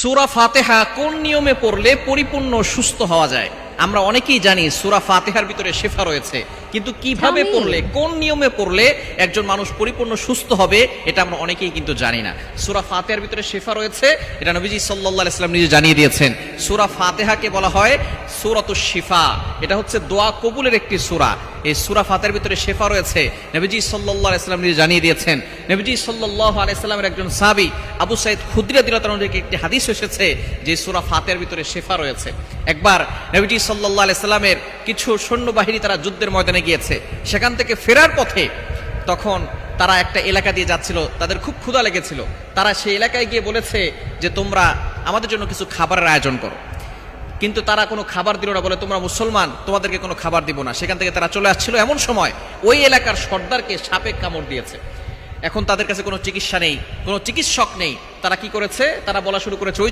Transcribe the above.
সূরা ফাতিহা কোন নিয়মে পড়লে পরিপূর্ণ সুস্থ হওয়া যায়? আমরা অনেকেই জানি সূরা ফাতিহার ভিতরে শিফা রয়েছে, কিন্তু কিভাবে পড়লে, কোন নিয়মে পড়লে একজন মানুষ পরিপূর্ণ সুস্থ হবে, এটা আমরা অনেকেই কিন্তু জানি না। সূরা ফাতিহার ভিতরে শিফা রয়েছে, এটা নবীজি সাল্লাল্লাহু আলাইহি ওয়াসাল্লাম নিজে জানিয়ে দিয়েছেন। সূরা ফাতিহাকে বলা হয় সূরাতুশ শিফা, এটা হচ্ছে দোয়া কবুলের একটি সূরা। এই সূরা ফাতিহার ভিতরে শিফা রয়েছে, নবীজি সাল্লাল্লাহু আলাইহি ওয়াসাল্লাম নিজে জানিয়ে দিয়েছেন। নবীজি সাল্লাল্লাহু আলাইহি ওয়াসাল্লামের একজন সাহাবী আবু সাঈদ খুদরী রাদিয়াল্লাহু তাআলা থেকে একটি হাদিস এসেছে যে সূরা ফাতিহার ভিতরে শিফা রয়েছে। একবার নবীজি সাল্লাল্লাহু আলাইহি ওয়াসাল্লামের কিছু সৈন্যবাহিনী তারা যুদ্ধের ময়দানে গিয়েছে, সেখান থেকে ফেরার পথে তখন তারা একটা এলাকা দিয়ে যাচ্ছিল, তাদের খুব ক্ষুধা লেগেছিল। তারা সেই এলাকায় গিয়ে বলেছে যে তোমরা আমাদের জন্য কিছু খাবারের আয়োজন করো, কিন্তু তারা কোনো খাবার দিল না, বলে তোমরা মুসলমান, তোমাদেরকে কোনো খাবার দিব না। সেখান থেকে তারা চলে আসছিল, এমন সময় ওই এলাকার সর্দারকে সাপে কামড় দিয়েছে। এখন তাদের কাছে কোনো চিকিৎসা নেই, কোনো চিকিৎসক নেই। তারা কি করেছে? তারা বলা শুরু করেছে